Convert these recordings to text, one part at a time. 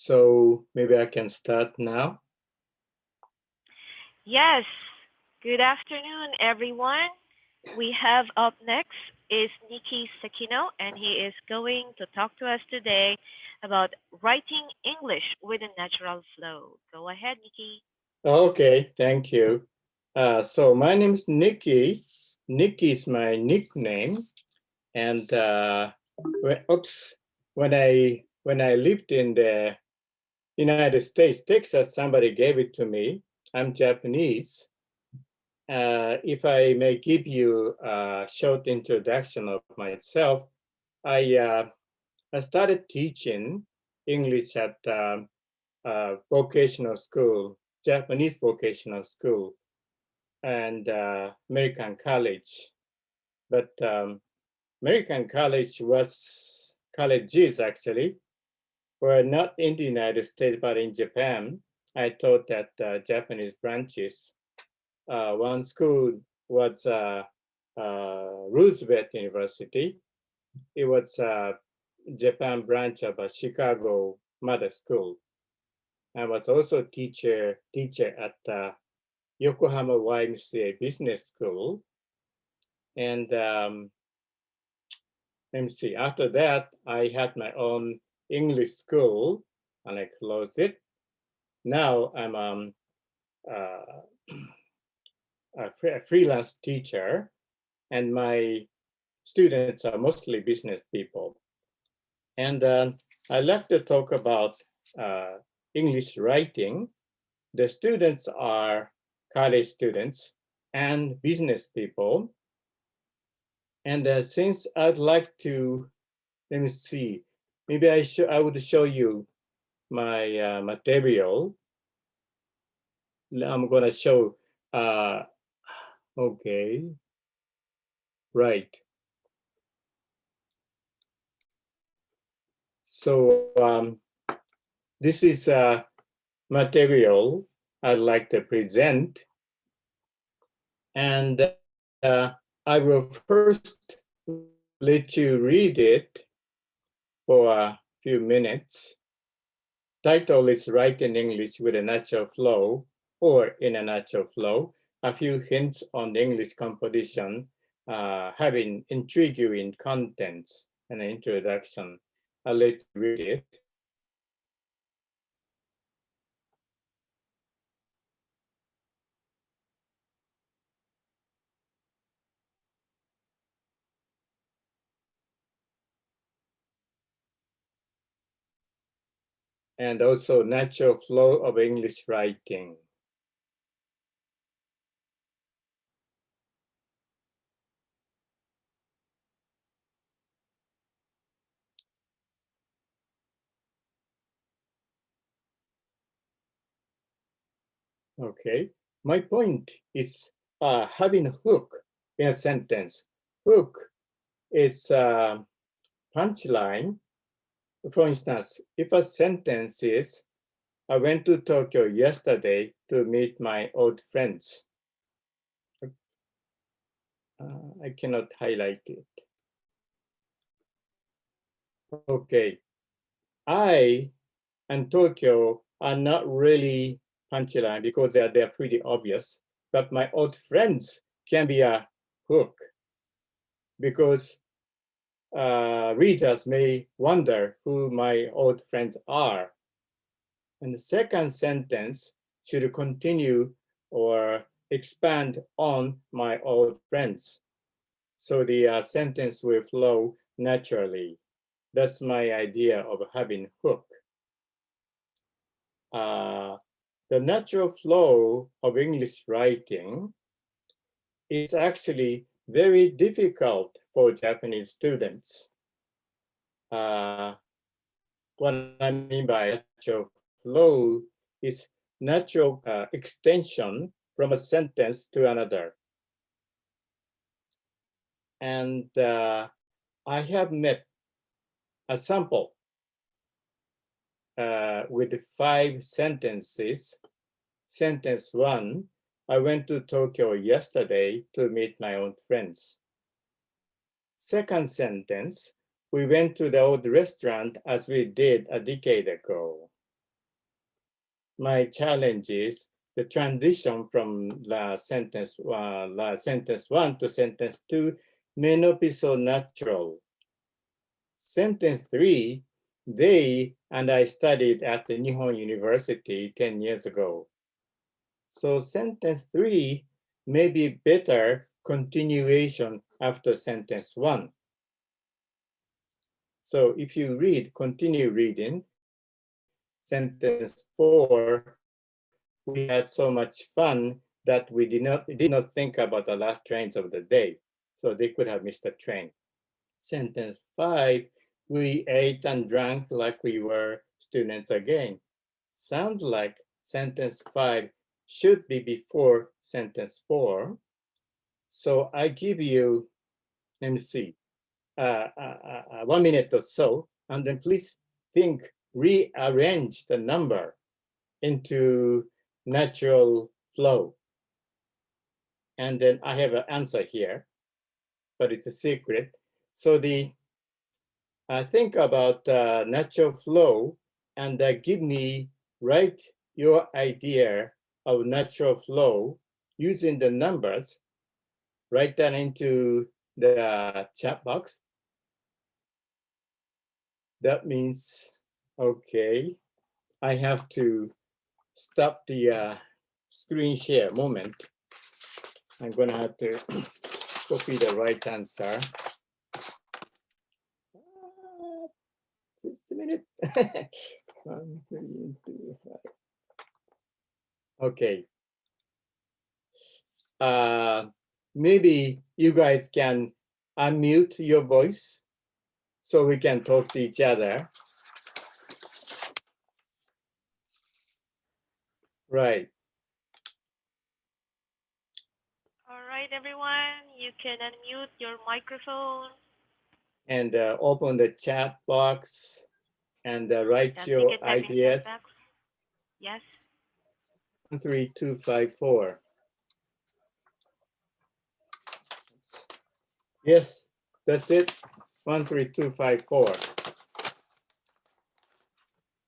So maybe I can start now. Yes. Good afternoon, everyone. We have up next is Nicky Sekino, and he is going to talk to us today about writing English with a natural flow. Go ahead, Nicky. Okay, thank you. So my name is Nicky. Nicky is my nickname, and when I lived in the United States, Texas, somebody gave it to me. I'm Japanese. If I may give you a short introduction of myself, I I started teaching English at vocational school, Japanese vocational school, and American college. But American colleges actually were not in the United States, but in Japan. I taught at Japanese branches. One school was Roosevelt University. It was a Japan branch of a Chicago mother school. I was also teacher at Yokohama YMCA Business School. And let me see, after that, I had my own English school and I closed it. Now I'm uh, a freelance teacher, and my students are mostly business people. And I love to talk about uh, English writing. The students are college students and business people. And since I'd like to, let me see, maybe I would show you my material. I'm gonna show, okay, right. So this is material I'd like to present. And I will first let you read it for a few minutes. Title is Write in English with a Natural Flow or in a Natural Flow. A few hints on the English composition, having intriguing contents and an introduction. I'll let you read it. And also natural flow of English writing. Okay, my point is having a hook in a sentence. Hook is a punchline. For instance, if a sentence is, I went to Tokyo yesterday to meet my old friends. I cannot highlight it. Okay, I and Tokyo are not really punchline because they're pretty obvious, but my old friends can be a hook because readers may wonder who my old friends are. And the second sentence should continue or expand on my old friends. So the sentence will flow naturally. That's my idea of having hook. The natural flow of English writing is actually very difficult for Japanese students. What I mean by natural flow is natural extension from a sentence to another. And I have met a sample with 5 sentences. Sentence 1, I went to Tokyo yesterday to meet my old friends. Second sentence, we went to the old restaurant as we did a decade ago. my challenge is the transition from sentence 1 to sentence 2 may not be so natural. Sentence 3, they and I studied at the Nihon University 10 years ago. So sentence 3 may be better continuation after sentence 1. So if you continue reading, sentence 4, we had so much fun that we did not think about the last trains of the day. So they could have missed the train. Sentence 5, we ate and drank like we were students again. Sounds like sentence 5 should be before sentence 4. So I give you, let me see, 1 minute or so, and then please rearrange the number into natural flow. And then I have an answer here, but it's a secret. So think about natural flow and write your idea of natural flow using the numbers. Write that into the chat box. That means, okay, I have to stop the screen share moment. I'm gonna have to copy the right answer. Just a minute. 1, 3, 2, 5. Okay. Maybe you guys can unmute your voice so we can talk to each other. Right. All right, everyone, you can unmute your microphone. And open the chat box and write Yes, you your can type in chat ideas. box. Yes. 13254. Yes, that's it. 13254.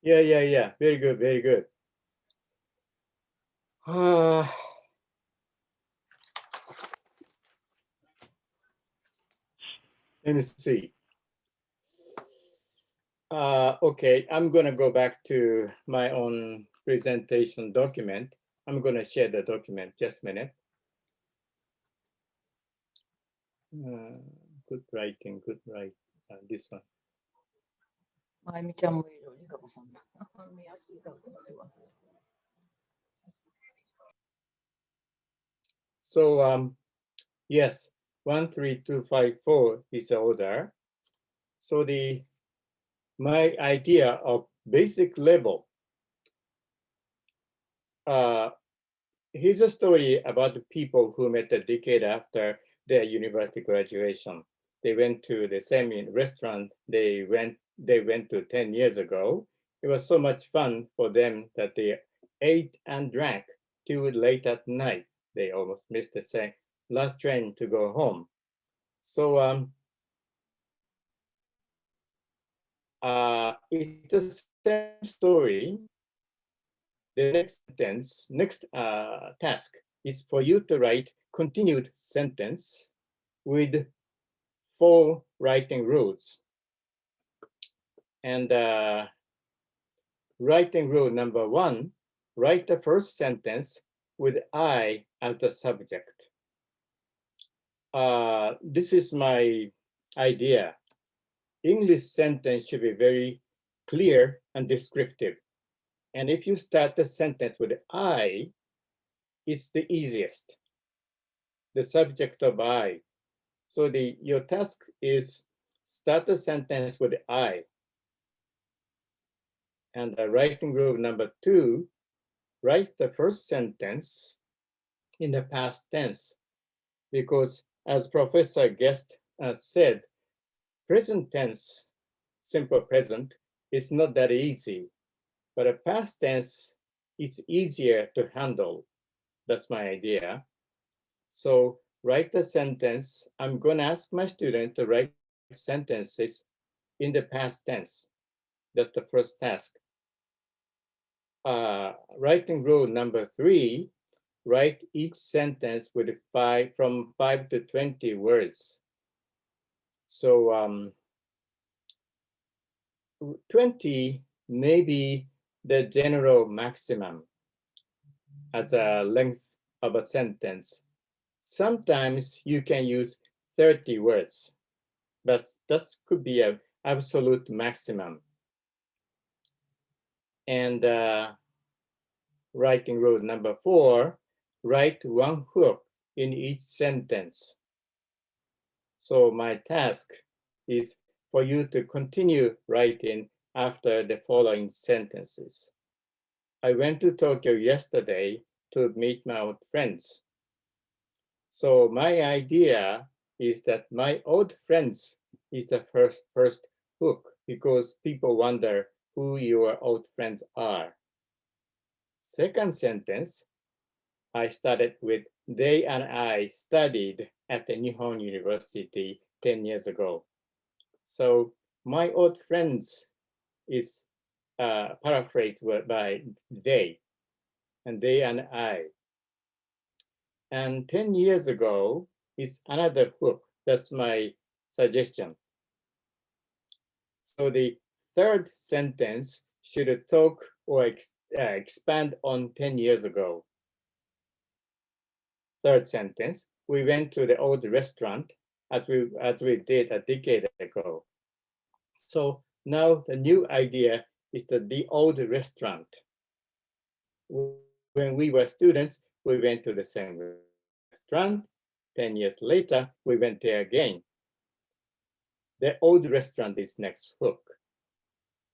Yeah. Very good, very good. Let me see. Okay, I'm gonna go back to my own presentation document. I'm gonna share the document, just a minute. Good writing, this one. まゆみちゃんもいる、りかこさんも。見やすいか、これは。So yes, 13254 is the order. So my idea of basic level. Here's a story about the people who met a decade after their university graduation. They went to the same restaurant they went to 10 years ago. It was so much fun for them that they ate and drank till late at night. They almost missed the last train to go home. So it's the same story. The next task is for you to write continued sentence with 4 writing rules. And writing rule number 1, write the first sentence with I as the subject. This is my idea. English sentence should be very clear and descriptive. And if you start the sentence with I, it's the easiest. The subject of I. So your task is start the sentence with I. And the writing rule number 2, write the first sentence in the past tense. Because as Professor Guest said, present tense, simple present, is not that easy. But a past tense is easier to handle. That's my idea. So write the sentence. I'm going to ask my student to write sentences in the past tense. That's the first task. writing rule number 3, write each sentence with from 5 to 20 words. So 20 may be the general maximum as a length of a sentence. Sometimes you can use 30 words, but that could be an absolute maximum. And writing rule number 4, write one hook in each sentence. So my task is for you to continue writing after the following sentences. I went to Tokyo yesterday to meet my old friends. So my idea is that my old friends is the first hook, because people wonder who your old friends are. Second sentence, I started with, they and I studied at the Nihon University 10 years ago. So my old friends is paraphrased by they, and they and I. And 10 years ago is another hook. That's my suggestion. So the third sentence should talk or expand on 10 years ago. Third sentence, we went to the old restaurant as we did a decade ago. So now the new idea is the old restaurant. When we were students, we went to the same restaurant. 10 years later, we went there again. The old restaurant is next hook.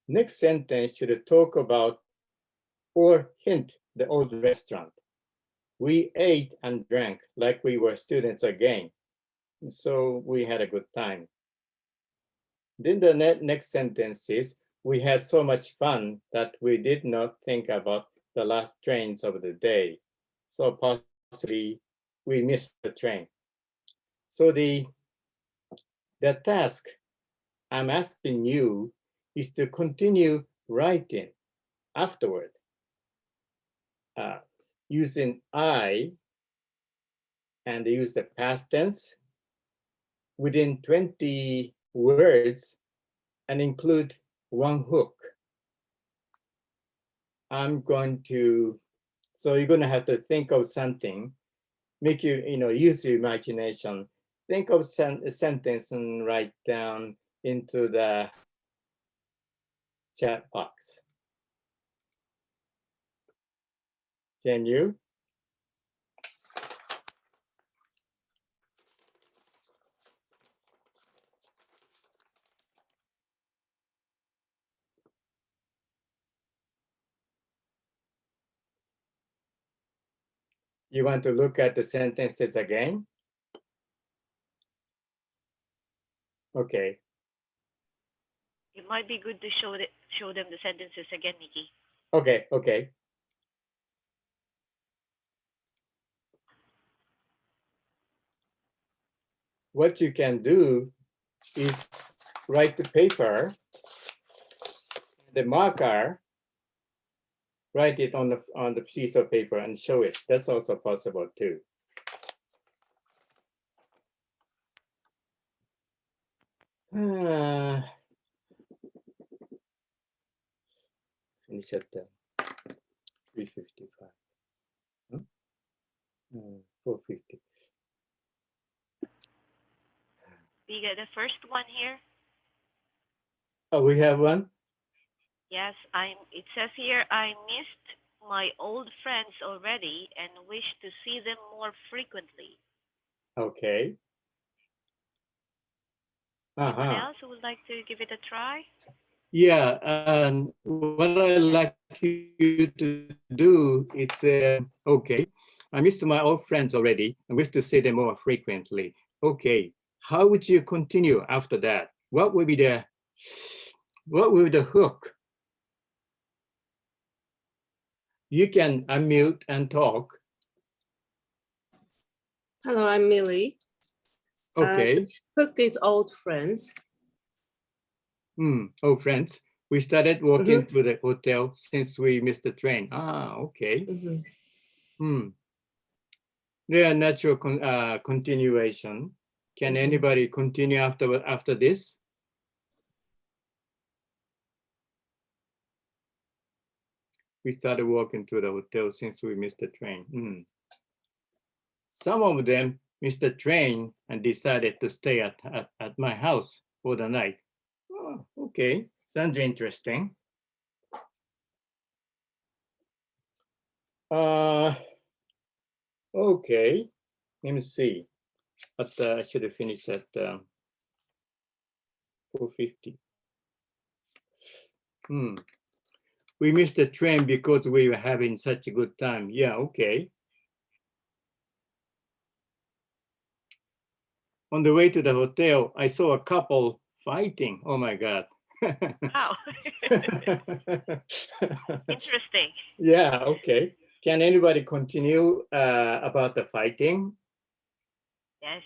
Next sentence should talk about or hint the old restaurant. We ate and drank like we were students again. So we had a good time. Then the next sentence is, we had so much fun that we did not think about the last trains of the day. So possibly we missed the train. So the task I'm asking you is to continue writing afterward, using I and use the past tense within 20 words and include one hook. So you're going to have to think of something, make use your imagination. Think of a sentence and write down into the chat box. Can you? You want to look at the sentences again? Okay. It might be good to show them the sentences again, Nikki. Okay. What you can do is write the paper, the marker, write it on the piece of paper and show it. That's also possible too. Finish at 3:55. 4:50. We get the first one here. Oh, we have one? Yes, it says here, I missed my old friends already and wish to see them more frequently. Okay. Anyone else who would like to give it a try? Yeah, what I like you to do, it's okay. I miss my old friends already and wish to see them more frequently. Okay, how would you continue after that? What will be the hook? You can unmute and talk. Hello, I'm Millie. Okay. Hook is old friends. Old friends. We started walking to the hotel since we missed the train. Ah, okay. There are natural continuation. Can anybody continue after this? We started walking to the hotel since we missed the train. Some of them missed the train and decided to stay at my house for the night. Oh, okay, sounds interesting. Okay, let me see. But I should have finished at 4:50. We missed the train because we were having such a good time. Yeah, okay. On the way to the hotel, I saw a couple fighting. Oh my God. Wow. Interesting. Yeah, okay. Can anybody continue about the fighting? Yes.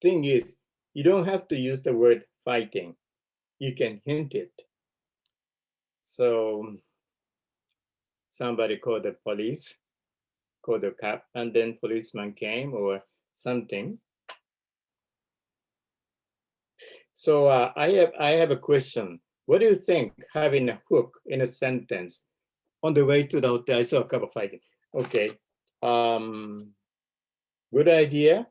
Thing is, you don't have to use the word fighting. You can hint it. So somebody called the police, called the cop, and then policeman came or something. So I have a question. What do you think having a hook in a sentence? On the way to the hotel, I saw a couple fighting. Okay, good idea.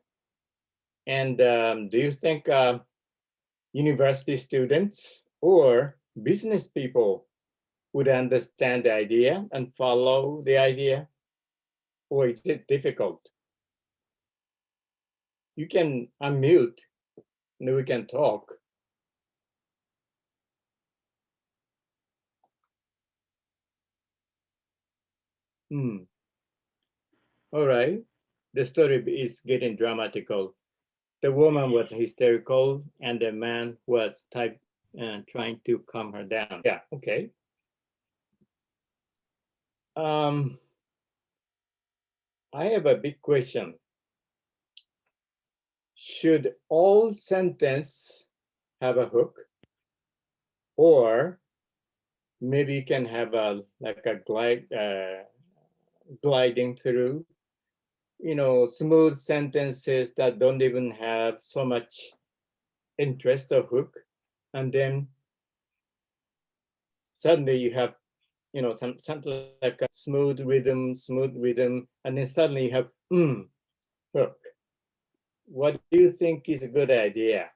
And do you think university students or business people would understand the idea and follow the idea? Or is it difficult? You can unmute and we can talk. All right, the story is getting dramatical. The woman was hysterical and the man was trying to calm her down. Yeah, okay. I have a big question. Should all sentence have a hook? Or maybe you can have a gliding through, smooth sentences that don't even have so much interest or hook. And then suddenly you have, something like a smooth rhythm, and then suddenly you have hook. What do you think is a good idea?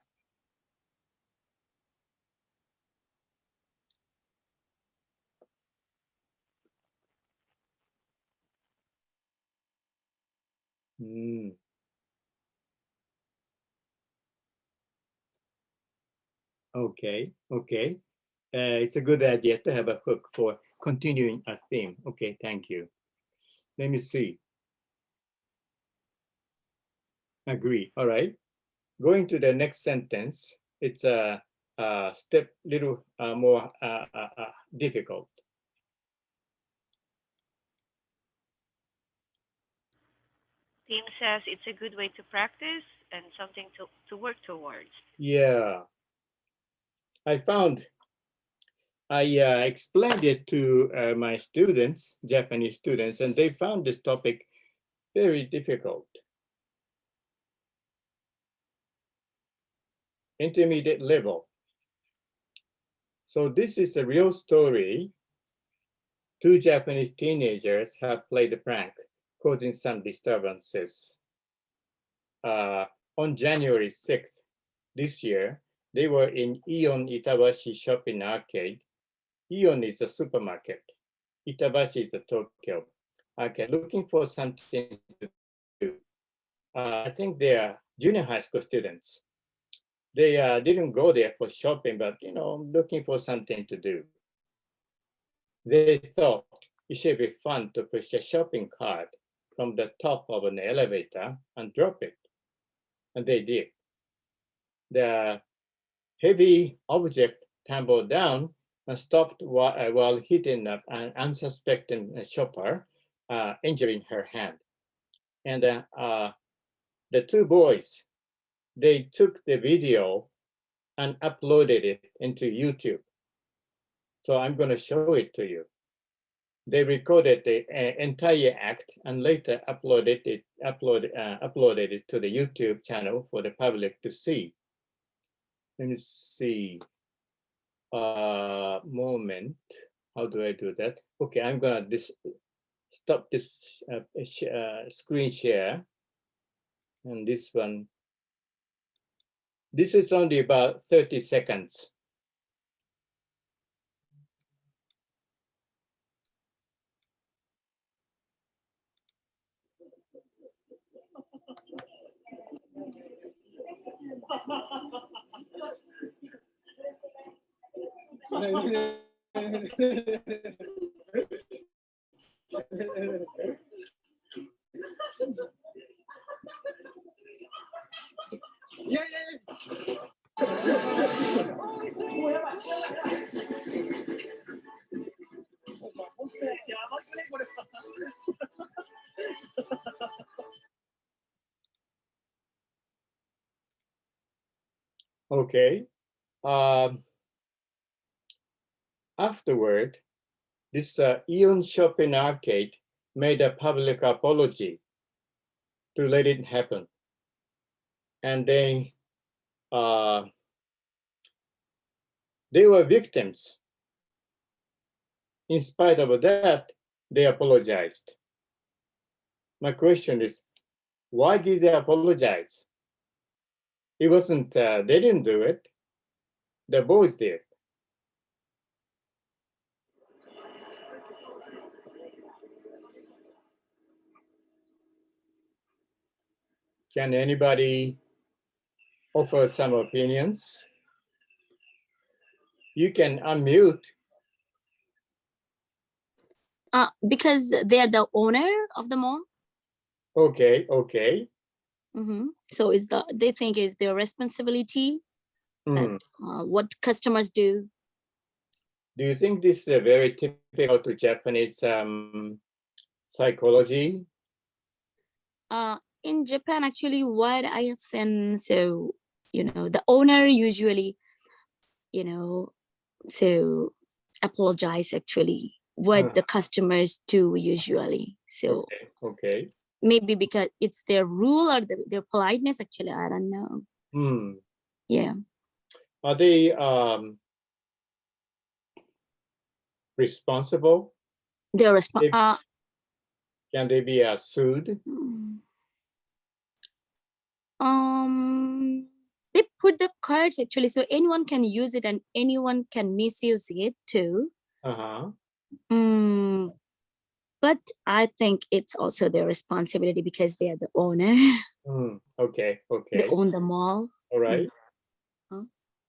Okay. It's a good idea to have a hook for continuing a theme. Okay, thank you. Let me see. Agree. All right. Going to the next sentence. It's a step little more difficult. Tim says it's a good way to practice and something to work towards. Yeah. I explained it to my students, Japanese students, and they found this topic very difficult. Intermediate level. So this is a real story. Two Japanese teenagers have played a prank, causing some disturbances. On January 6th this year, they were in Ion Itabashi shopping arcade. Ion is a supermarket. Itabashi is a Tokyo arcade, looking for something to do. I think they are junior high school students. They didn't go there for shopping, but looking for something to do. They thought it should be fun to push a shopping cart from the top of an elevator and drop it. And they did. The heavy object tumbled down stopped while hitting an unsuspecting shopper, injuring her hand. And the two boys, they took the video and uploaded it into YouTube. So I'm going to show it to you. They recorded the entire act and later uploaded it to the YouTube channel for the public to see. Let me see. Moment. How do I do that? Okay, I'm gonna stop this screen share. And this one. This is only about 30 seconds. Okay. Afterward, this Eon Shopping Arcade made a public apology to let it happen. And they were victims. In spite of that, they apologized. My question is, why did they apologize? It wasn't, they didn't do it. The boys did. Can anybody offer some opinions? You can unmute. Because they are the owner of the mall. Okay, okay. So they think it's their responsibility. What customers do. Do you think this is a very typical to Japanese psychology? In Japan, actually, what I have seen, so, the owner usually, so apologize actually what the customers do usually. So okay. Maybe because it's their rule or their politeness, actually, I don't know. Yeah. Are they responsible? They're responsible. Can they be sued? They put the cards actually, so anyone can use it and anyone can misuse it too. But I think it's also their responsibility because they are the owner. Okay. They own the mall. All right.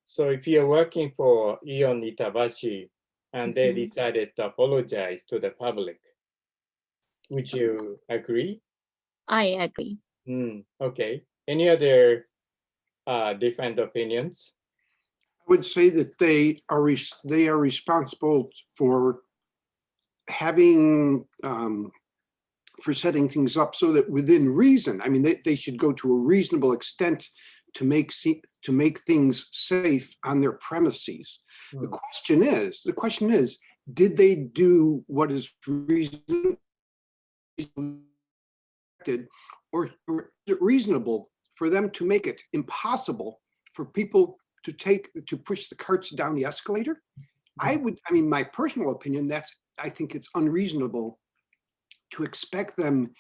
So if you're working for Ion Itabashi and they decided to apologize to the public, would you agree? I agree. Okay. Any other different opinions? I would say that they are responsible for having for setting things up so that within reason. I mean, they should go to a reasonable extent to make things safe on their premises. The question is, did they do what is reasonable, or is it reasonable for them to make it impossible for people to push the carts down the escalator? I mean, my personal opinion, I think it's unreasonable to expect them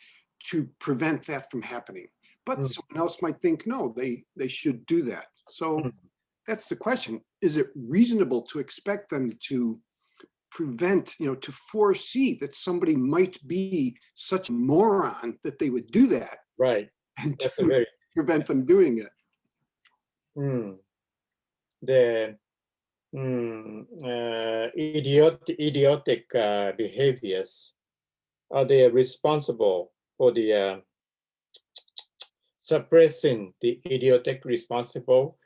to prevent that from happening. But someone else might think, no, they should do that. So that's the question. Is it reasonable to expect them to prevent, to foresee that somebody might be such a moron that they would do that? Right. And to prevent them doing it. The idiotic behaviors, are they responsible for the suppressing the idiotic responsible,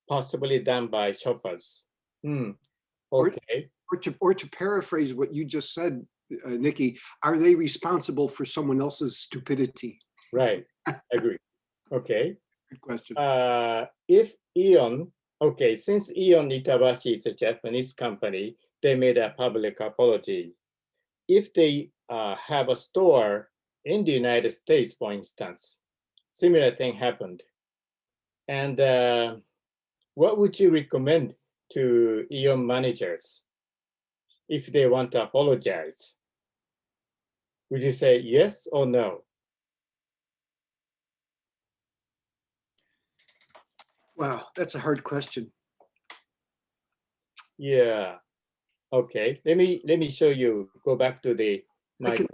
possibly done by shoppers? Okay. Or to paraphrase what you just said, Nikki, are they responsible for someone else's stupidity? Right. Agree. Okay. Good question. If Ion, okay, since Ion Itabashi is a Japanese company, they made a public apology. If they have a store in the United States, for instance, similar thing happened. And what would you recommend to Ion managers if they want to apologize? Would you say yes or no? Wow, that's a hard question. Yeah. Okay. Let me show you. Go back to the micro.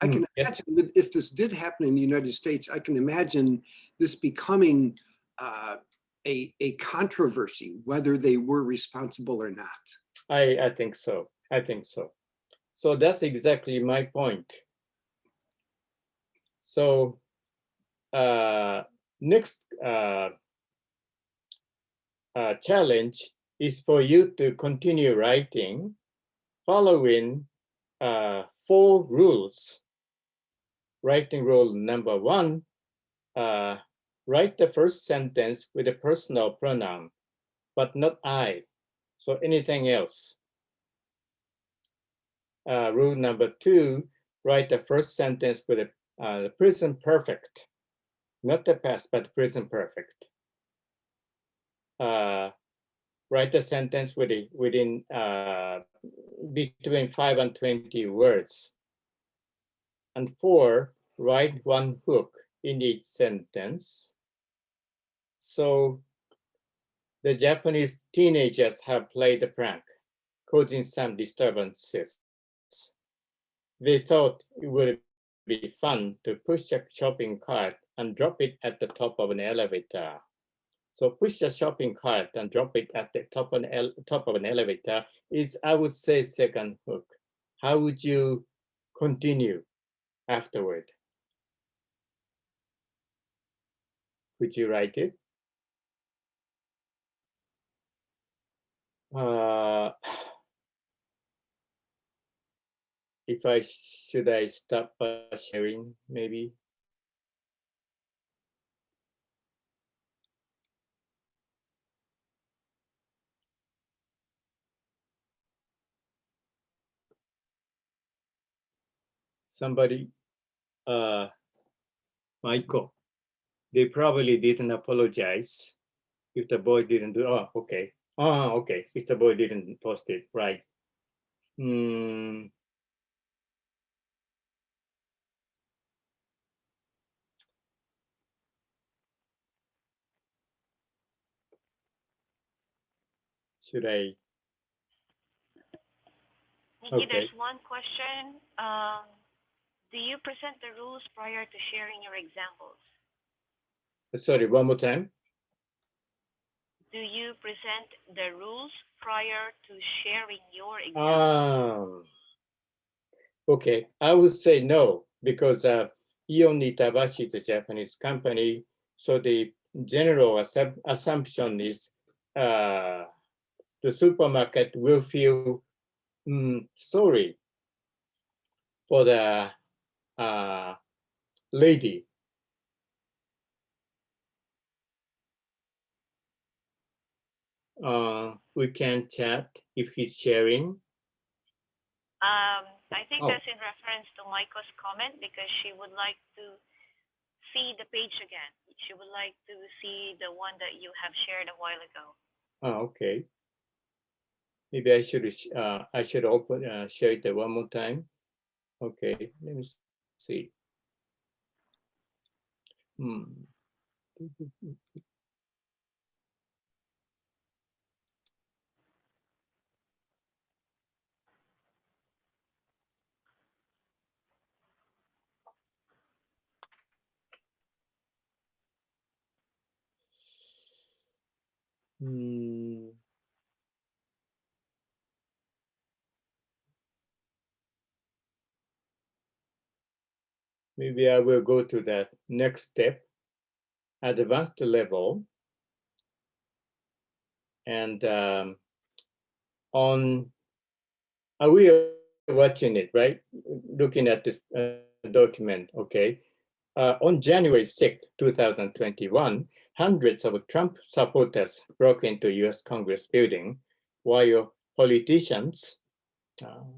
I can Yes. imagine that if this did happen in the United States, I can imagine this becoming a controversy, whether they were responsible or not. I think so. I think so. So that's exactly my point. So next challenge is for you to continue writing following 4 rules. Writing rule number 1, write the first sentence with a personal pronoun, but not I. So anything else. Rule number 2, write the first sentence with the present perfect, not the past, but present perfect. Write a sentence within between 5 and 20 words. And 4, write 1 hook in each sentence. So the Japanese teenagers have played a prank, causing some disturbances. They thought it would be fun to push a shopping cart and drop it at the top of an elevator. So push a shopping cart and drop it at the top of an elevator is, I would say, second hook. How would you continue afterward? Could you write it? Should I stop sharing maybe? Somebody, Michael, they probably didn't apologize if the boy didn't do, oh, okay. Oh, okay, if the boy didn't post it, right. Should I? Nikki, Okay. there's one question. Do you present the rules prior to sharing your examples? Sorry, one more time. Do you present the rules prior to sharing your examples? Okay, I would say no, because Ion Itabashi is a Japanese company, so the general assumption is the supermarket will feel sorry for the lady. We can chat if he's sharing. I think that's in reference to Maiko's comment, because she would like to see the page again. She would like to see the one that you have shared a while ago. Okay. Maybe I should open share it one more time. Okay, let me see. Maybe I will go to that next step, advanced level. And we are watching it, right? Looking at this document, okay? On January 6th, 2021, hundreds of Trump supporters broke into US Congress building while politicians,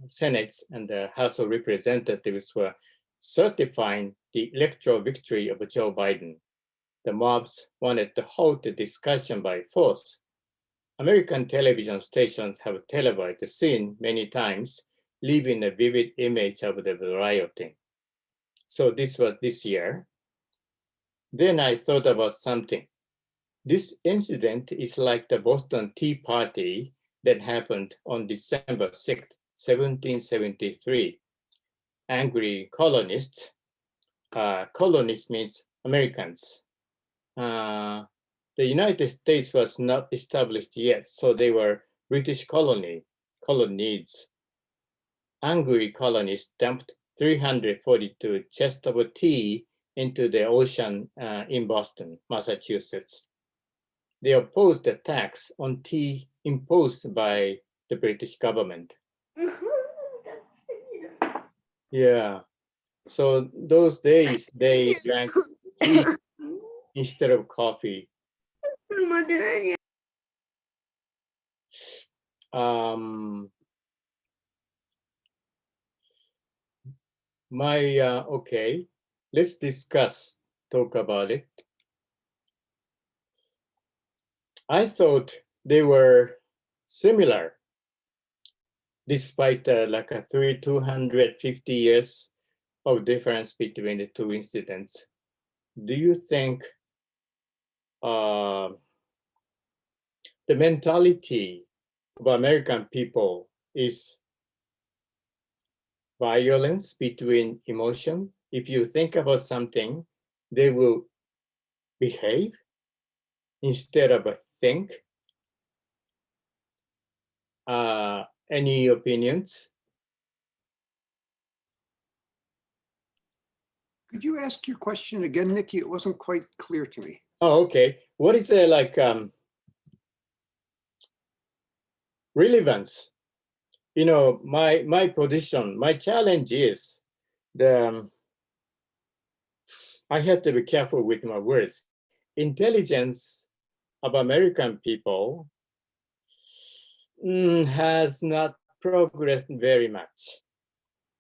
Senate and the House of Representatives were certifying the electoral victory of Joe Biden. The mobs wanted to halt the discussion by force. American television stations have televised the scene many times, leaving a vivid image of the rioting. So this was this year. Then I thought about something. This incident is like the Boston Tea Party that happened on December 6th, 1773. Angry colonists, colonists means Americans. The United States was not established yet, so they were British colonies. Angry colonists dumped 342 chests of tea into the ocean in Boston, Massachusetts. They opposed the tax on tea imposed by the British government. Yeah. So those days they drank tea instead of coffee. Okay, let's talk about it. I thought they were similar, despite like a 250 years of difference between the two incidents. Do you think the mentality of American people is violence between emotion? If you think about something, they will behave instead of think. Any opinions? Could you ask your question again, Nicky? It wasn't quite clear to me. Oh, okay. What is the relevance? You know, my position, my challenge is I have to be careful with my words. Intelligence of American people has not progressed very much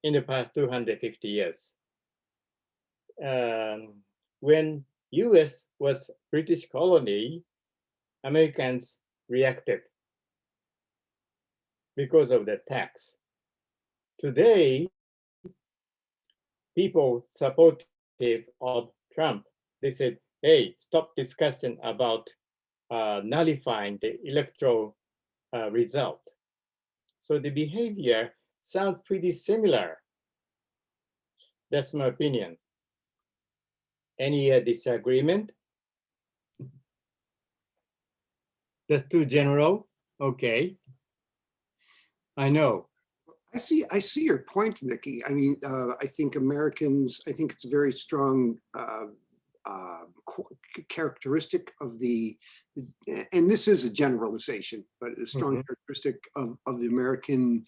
in the past 250 years. When US was British colony, Americans reacted because of the tax. Today, people supportive of Trump, they said, hey, stop discussing about nullifying the electoral result. So the behavior sounds pretty similar. That's my opinion. Any disagreement? That's too general? Okay. I know. I see your point, Nicky. I mean, I think Americans, I think it's a very strong characteristic of the, and this is a generalization, but a strong characteristic of the American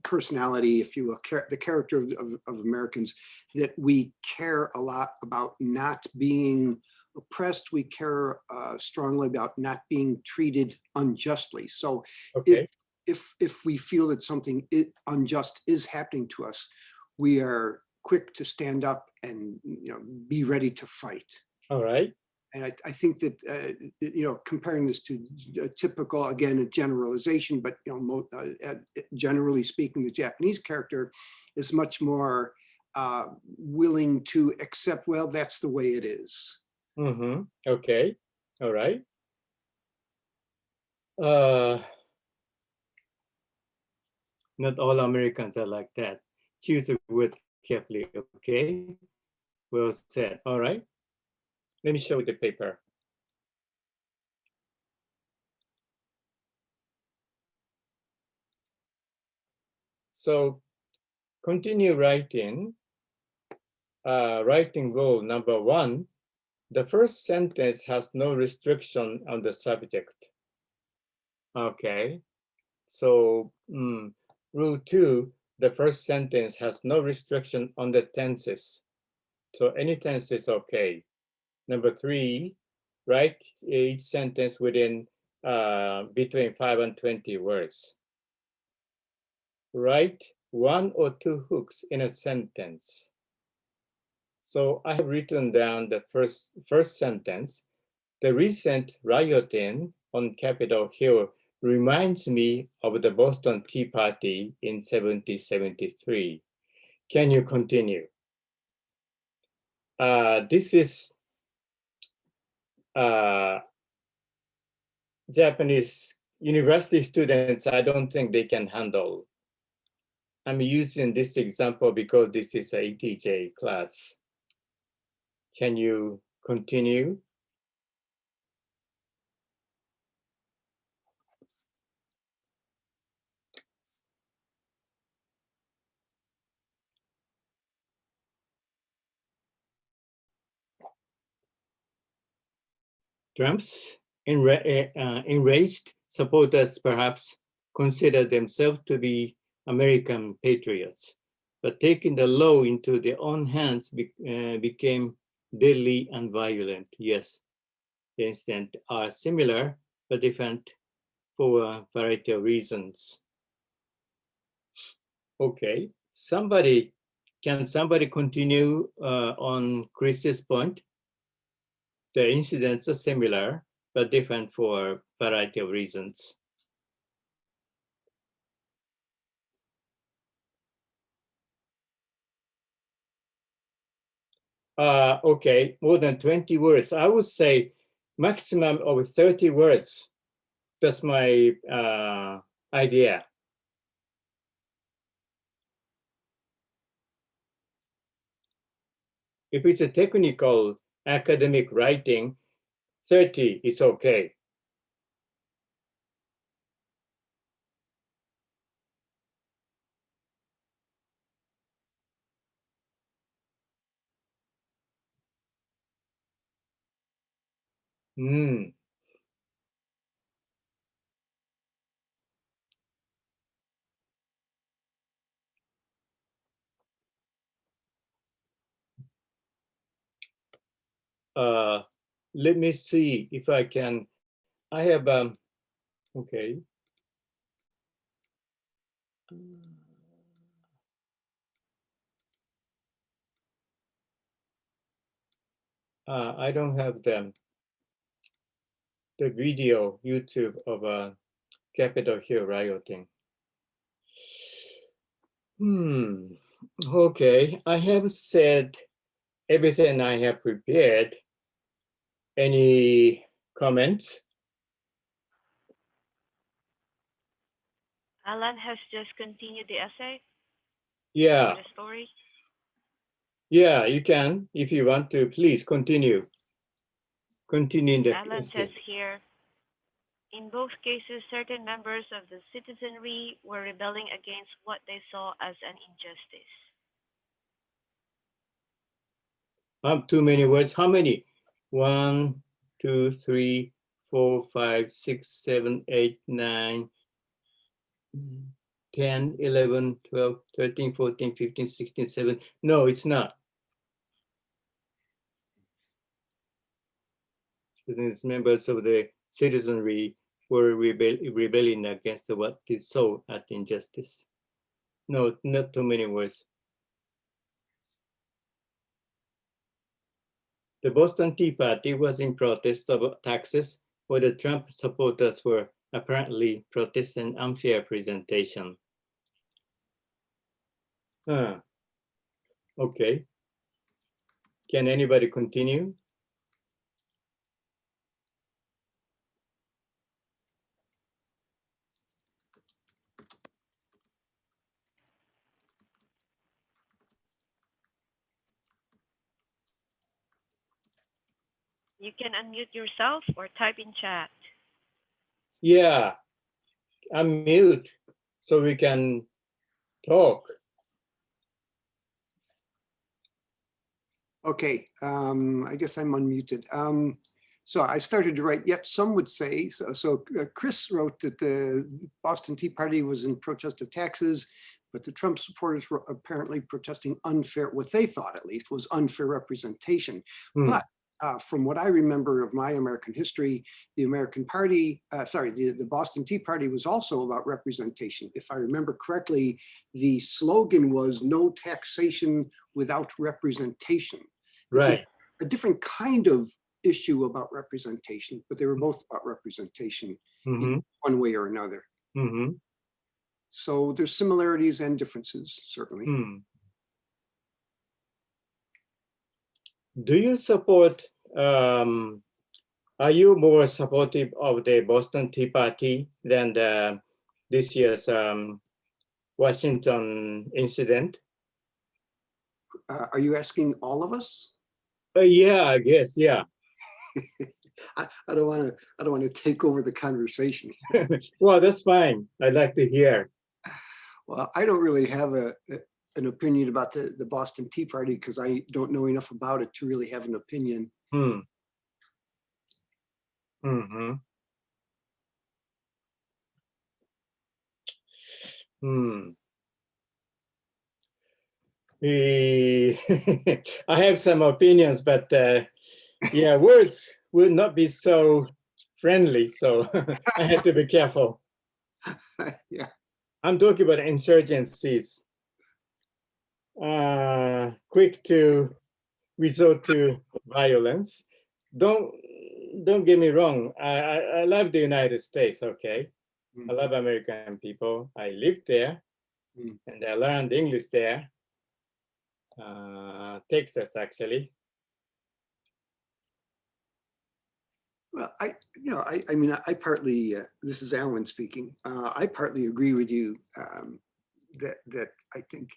personality, if you will, the character of Americans, that we care a lot about not being oppressed. We care strongly about not being treated unjustly. So okay. If we feel that something unjust is happening to us, we are quick to stand up and be ready to fight. All right. And I think that comparing this to a typical, again, a generalization, but generally speaking, the Japanese character is much more willing to accept. Well, that's the way it is. Okay. All right. Not all Americans are like that. Choose the word carefully, okay? Well said. All right. Let me show you the paper. So continue writing. Writing rule number 1. The first sentence has no restriction on the subject. Okay. So rule 2, the first sentence has no restriction on the tenses. So any tense is okay. Number 3, write each sentence within between 5 and 20 words. Write 1 or 2 hooks in a sentence. So I have written down the first sentence. The recent rioting on Capitol Hill reminds me of the Boston Tea Party in 1773. Can you continue? This is Japanese university students. I don't think they can handle. I'm using this example because this is a ETJ class. Can you continue? Trump's enraged supporters perhaps consider themselves to be American patriots, but taking the law into their own hands became deadly and violent. Yes, the incidents are similar but different for a variety of reasons. Okay, can somebody continue on Chris's point? The incidents are similar but different for a variety of reasons. Okay, more than 20 words. I would say maximum of 30 words. That's my idea. If it's a technical academic writing, 30 is okay. Let me see if I can. I have, okay. I don't have the video YouTube of Capitol Hill rioting. Okay, I have said everything I have prepared. Any comments? Alan has just continued the essay. Yeah. The story. Yeah, you can. If you want to, please continue. Continue in the Alan says here, in both cases, certain members of the citizenry were rebelling against what they saw as an injustice. Too many words. How many? 1, 2, 3, 4, 5, 6, 7, 8, 9, 10, 11, 12, 13, 14, 15, 16, 17. No, it's not. These members of the citizenry were rebelling against what they saw as injustice. No, not too many words. The Boston Tea Party was in protest of taxes, where the Trump supporters were apparently protesting unfair presentation. Okay. Can anybody continue? You can unmute yourself or type in chat. Yeah, unmute so we can talk. Okay, I guess I'm unmuted. So I started to write, yet some would say, so Chris wrote that the Boston Tea Party was in protest of taxes, but the Trump supporters were apparently protesting unfair, what they thought at least was unfair representation. But from what I remember of my American history, the American Party, the Boston Tea Party was also about representation. If I remember correctly, the slogan was no taxation without representation. Right. A different kind of issue about representation, but they were both about representation in one way or another. So there's similarities and differences, certainly. Do you support, are you more supportive of the Boston Tea Party than this year's Washington incident? Are you asking all of us? Yeah, I guess, yeah. I don't want to take over the conversation. Well, that's fine. I'd like to hear. Well, I don't really have an opinion about the Boston Tea Party because I don't know enough about it to really have an opinion. I have some opinions, but yeah, words will not be so friendly, so I have to be careful. Yeah. I'm talking about insurgencies. Quick to resort to violence. Don't get me wrong. I love the United States, okay? I love American people. I lived there and I learned English there. Texas, actually. Well, I mean, I partly, this is Alan speaking. I partly agree with you that I think,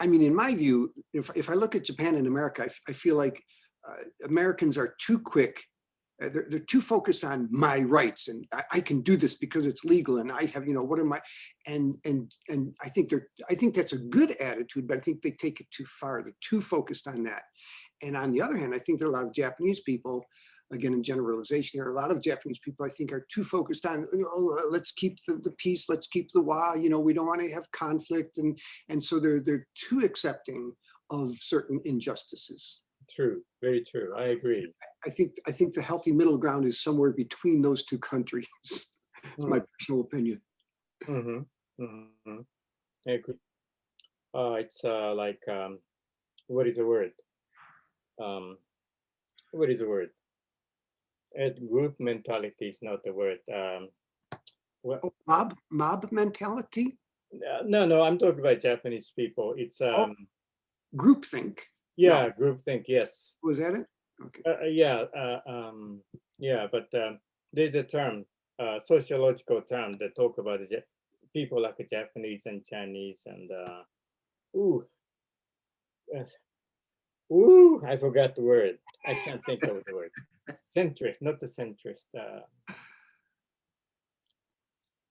I mean, in my view, if I look at Japan and America, I feel like Americans are too quick. They're too focused on my rights and I can do this because it's legal and I have, what am I, and I think that's a good attitude, but I think they take it too far. They're too focused on that. And on the other hand, I think there are a lot of Japanese people, again, in generalization, there are a lot of Japanese people I think are too focused on, let's keep the peace, let's keep the wa, we don't want to have conflict. And so they're too accepting of certain injustices. True, very true. I agree. I think the healthy middle ground is somewhere between those two countries. It's my personal opinion. I agree. It's like, what is the word? What is the word? Group mentality is not the word. Mob mentality? No, I'm talking about Japanese people. It's groupthink. Yeah, no. Groupthink. Yes. Was that it? Okay. Yeah, but there's a term, sociological term that talk about people like Japanese and Chinese and I forgot the word. I can't think of the word. Centrist, not the centrist.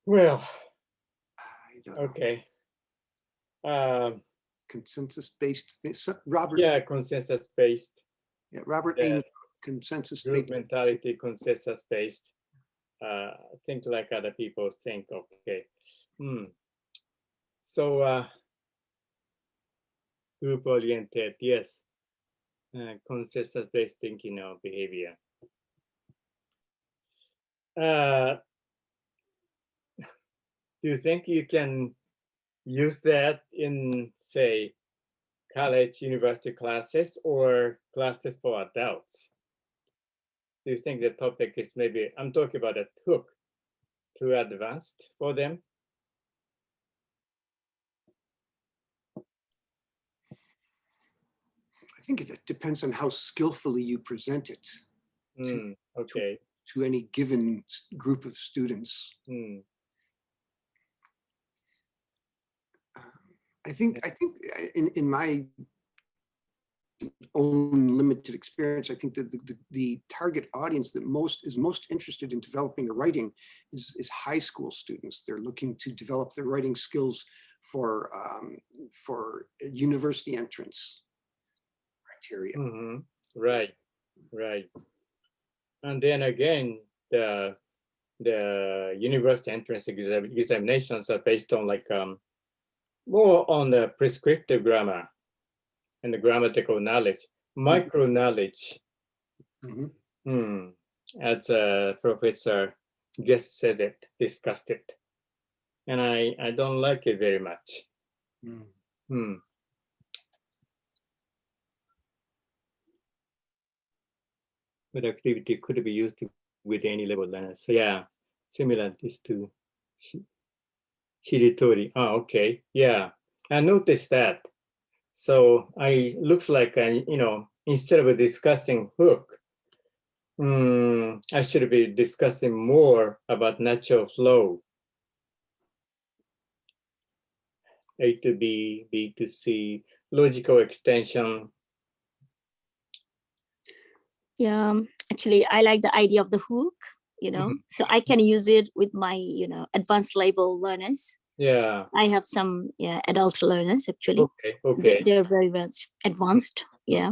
Well, okay. Consensus-based. Robert. Yeah, consensus-based. Yeah, Robert Ames. Consensus-based. Group mentality, consensus-based. Think like other people think. Okay. So group-oriented, yes. Consensus-based thinking or behavior. Do you think you can use that in, say, college, university classes or classes for adults? Do you think the topic is maybe, I'm talking about a hook, too advanced for them? I think it depends on how skillfully you present it to any given group of students. I think in my own limited experience, I think that the target audience that is most interested in developing a writing is high school students. They're looking to develop their writing skills for university entrance criteria. Right. And then again, the university entrance examinations are based on like more on the prescriptive grammar and the grammatical knowledge, micro knowledge. As Professor Guest said it, discussed it, and I don't like it very much. But activity could be used with any level learners. So yeah, similar this to Shiritori. Oh, okay. Yeah, I noticed that. So looks like instead of discussing hook, I should be discussing more about natural flow. A to B, B to C, logical extension. Yeah, actually, I like the idea of the hook, so I can use it with my, advanced level learners. Yeah. I have some adult learners actually. Okay. They're very much advanced. Yeah.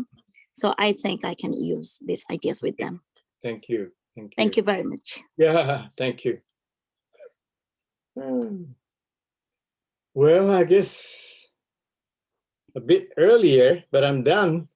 So I think I can use these ideas with them. Thank you. Thank you very much. Yeah, thank you. Well, I guess a bit earlier, but I'm done.